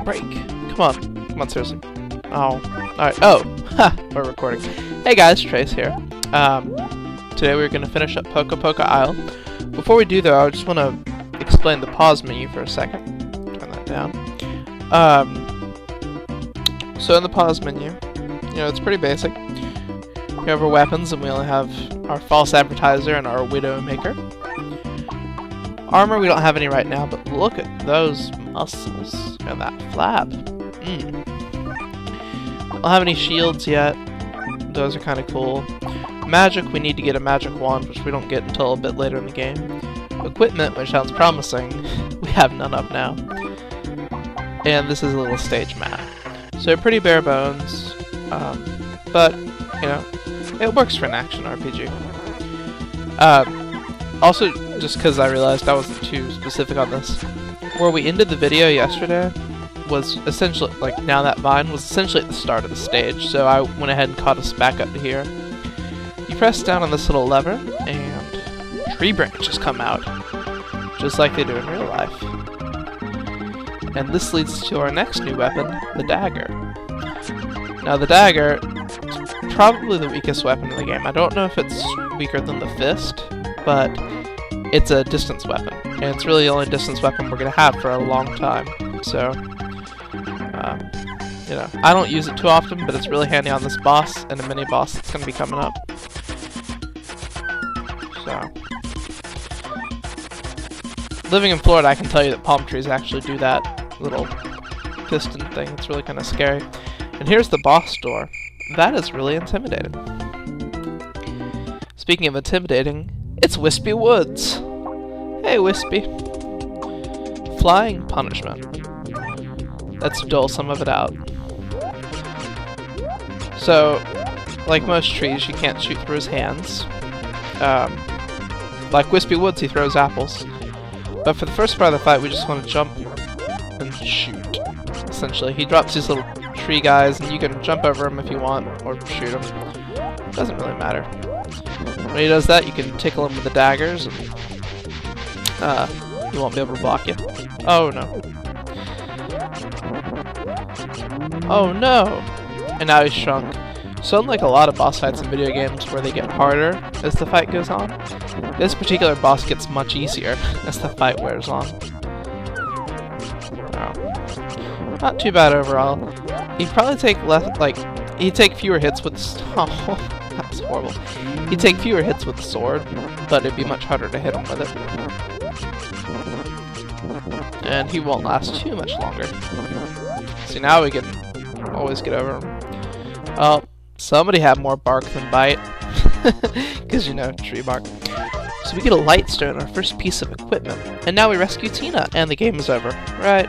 break. Come on. Come on, seriously. Oh. Alright. Oh. Ha! We're recording. Hey guys, Trace here. Today we're going to finish up Poca Poca Isle. Before we do though, I just want to explain the pause menu for a second. Turn that down. So in the pause menu, you know, it's pretty basic. We have our weapons, and we only have our false advertiser and our Widowmaker. Armor, we don't have any right now, but look at those muscles and that flab. Don't have any shields yet. Those are kind of cool. Magic, we need to get a magic wand, which we don't get until a bit later in the game. Equipment, which sounds promising, we have none of now. And this is a little stage map. So pretty bare bones, but, you know, it works for an action RPG. Also, just because I realized I wasn't too specific on this, where we ended the video yesterday was essentially, like, now that vine was essentially at the start of the stage, so I went ahead and caught us back up to here. You press down on this little lever, and tree branches come out, just like they do in real life. And this leads to our next new weapon, the dagger. Now the dagger is probably the weakest weapon in the game. I don't know if it's weaker than the fist, but it's a distance weapon. And it's really the only distance weapon we're going to have for a long time. So, you know, I don't use it too often, but it's really handy on this boss and a mini boss that's going to be coming up. So, living in Florida, I can tell you that palm trees actually do that little piston thing. It's really kind of scary. And here's the boss door. That is really intimidating. Speaking of intimidating, it's Whispy Woods. Hey, Whispy. Flying punishment. Let's dole some of it out. So, like most trees, you can't shoot through his hands. Like Whispy Woods, he throws apples. But for the first part of the fight, we just want to jump and shoot. Essentially, he drops these little tree guys, and you can jump over them if you want, or shoot them. Doesn't really matter. When he does that, you can tickle him with the daggers, and he won't be able to block you. Oh no. Oh no! And now he's shrunk. So unlike a lot of boss fights in video games where they get harder as the fight goes on, this particular boss gets much easier as the fight wears on. Oh. Not too bad overall. He'd probably take less, like, he'd take fewer hits with the oh, that's horrible. He'd take fewer hits with the sword, but it'd be much harder to hit him with it. And he won't last too much longer. See, now we can always get over him. Oh, somebody had more bark than bite. Because, you know, tree bark. So we get a light stone, our first piece of equipment. And now we rescue Tina, and the game is over. Right.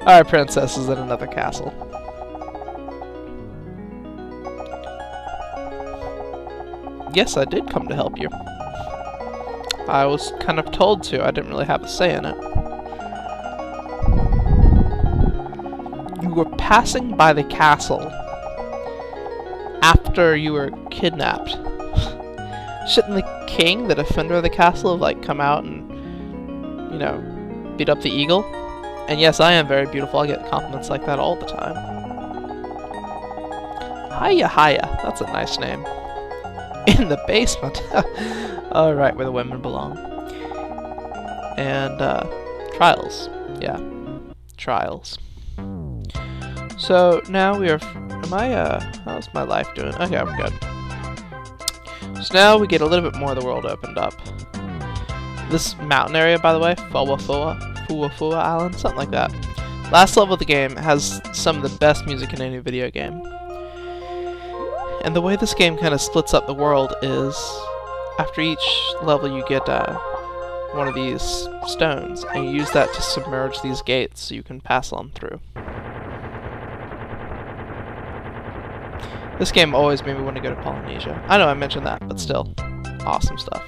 Our princess is in another castle. Yes, I did come to help you. I was kind of told to. I didn't really have a say in it. You were passing by the castle after you were kidnapped. Shouldn't the king, the defender of the castle, have, like, come out and, you know, beat up the eagle? And yes, I am very beautiful. I get compliments like that all the time. Hiya-Hiya. That's a nice name. In the basement. Alright, where the women belong. And, trials. Yeah. Trials. So, now we are... how's my life doing? Okay, we're good. So now we get a little bit more of the world opened up. This mountain area, by the way, Fuwa Island, something like that. Last level of the game has some of the best music in any video game. And the way this game kind of splits up the world is, after each level you get one of these stones, and you use that to submerge these gates so you can pass on through. This game always made me want to go to Polynesia. I know I mentioned that, but still, awesome stuff.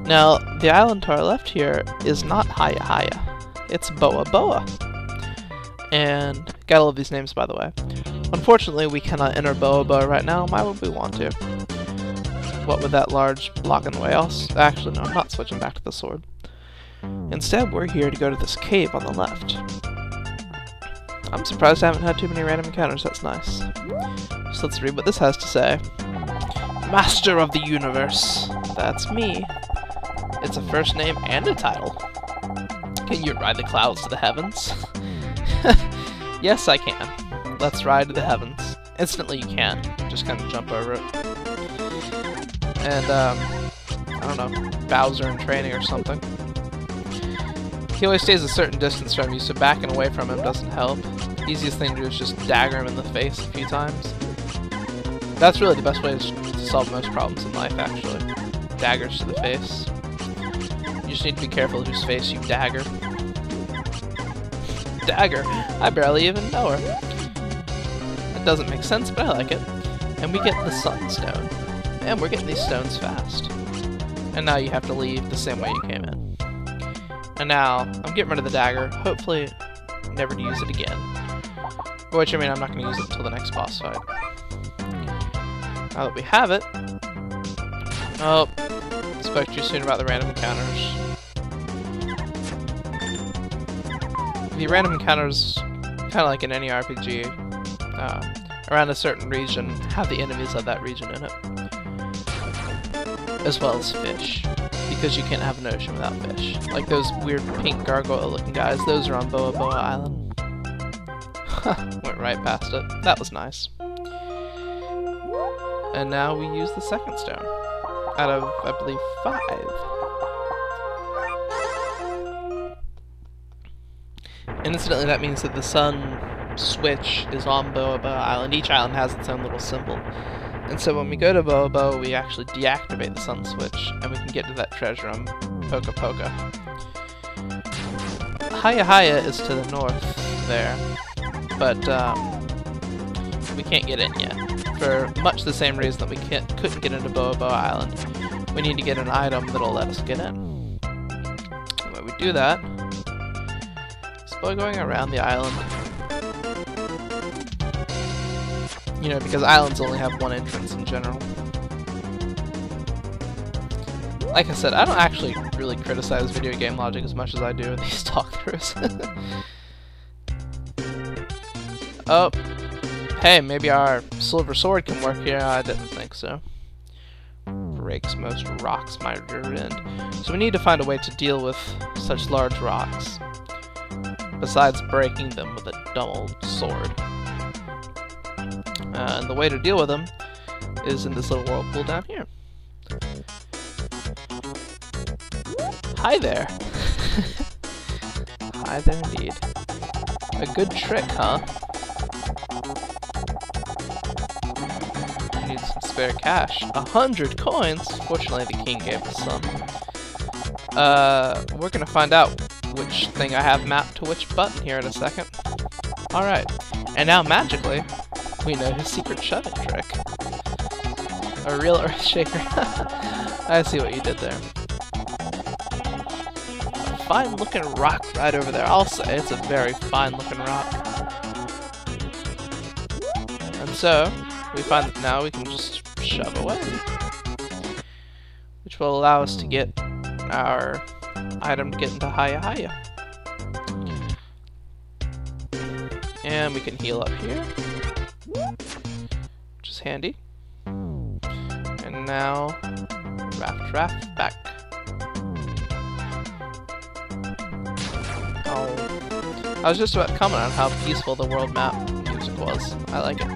Now, the island to our left here is not Hiya-Hiya. It's Boa Boa. And, gotta love these names, by the way. Unfortunately, we cannot enter Boa Boa right now. Why would we want to? What with that large block in the way? Actually, no, I'm not switching back to the sword. Instead, we're here to go to this cave on the left. I'm surprised I haven't had too many random encounters, that's nice. So let's read what this has to say. Master of the Universe. That's me. It's a first name and a title. Can you ride the clouds to the heavens? Yes, I can. Let's ride to the heavens. Instantly you can. Just kind of jump over it. And, I don't know, Bowser in training or something. He always stays a certain distance from you, so backing away from him doesn't help. Easiest thing to do is just dagger him in the face a few times. That's really the best way to solve most problems in life, actually. Daggers to the face. You just need to be careful whose face you dagger. Dagger? I barely even know her. It doesn't make sense, but I like it. And we get the Sunstone. And we're getting these stones fast. And now you have to leave the same way you came in. And now, I'm getting rid of the dagger, hopefully never to use it again. Which, I mean, I'm not going to use it until the next boss fight. Now that we have it... Oh, spoke too soon about the random encounters. The random encounters, kind of like in any RPG, around a certain region, have the enemies of that region in it. As well as fish. Because you can't have an ocean without fish. Like those weird pink gargoyle-looking guys, those are on Boa Boa Island. Went right past it. That was nice. And now we use the second stone. Out of, I believe, 5. And incidentally, that means that the sun switch is on Boa Boa Island. Each island has its own little symbol. And so when we go to Boa Boa, we actually deactivate the sun switch, and we can get to that treasure on Poka Poka. Hiya-Hiya is to the north there, but we can't get in yet. For much the same reason that we couldn't get into Boa Boa Island. We need to get an item that'll let us get in. The way we do that is by going around the island. You know, because islands only have one entrance in general. Like I said, I don't actually really criticize video game logic as much as I do in these talkthroughs. Oh, hey, maybe our silver sword can work here. I didn't think so. Breaks most rocks mightier end. So we need to find a way to deal with such large rocks, besides breaking them with a dumb old sword. And the way to deal with them is in this little whirlpool down here. Hi there! Hi there indeed. A good trick, huh? I need some spare cash. 100 coins? Fortunately, the king gave us some. We're gonna find out which thing I have mapped to which button here in a second. Alright, and now magically, we know his secret shut-in trick. A real Earthshaker. I see what you did there. A fine-looking rock right over there. I'll say it's a very fine-looking rock. And so, we find that now we can just shove away. Which will allow us to get our item to get into Hiya-Hiya. And we can heal up here. Which is handy. And now, raft back. Oh, I was just about to comment on how peaceful the world map music was. I like it.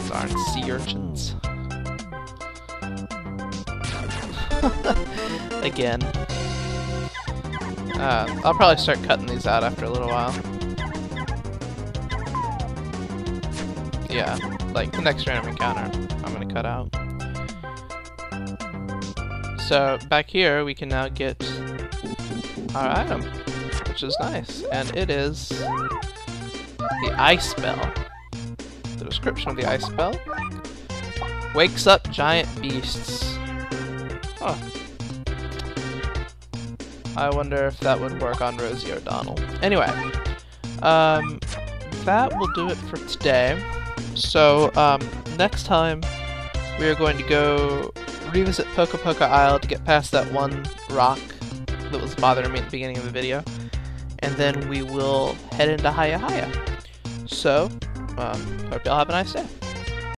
Darn sea urchins. Again. I'll probably start cutting these out after a little while. Yeah, like the next random encounter I'm gonna cut out. So back here we can now get our item, which is nice, and it is the ice bell. The description of the ice bell: wakes up giant beasts. Huh. I wonder if that would work on Rosie O'Donnell. Anyway, that will do it for today. So, next time we are going to go revisit Poka Poka Isle to get past that one rock that was bothering me at the beginning of the video. and then we will head into Hiya-Hiya. So, hope y'all have a nice day.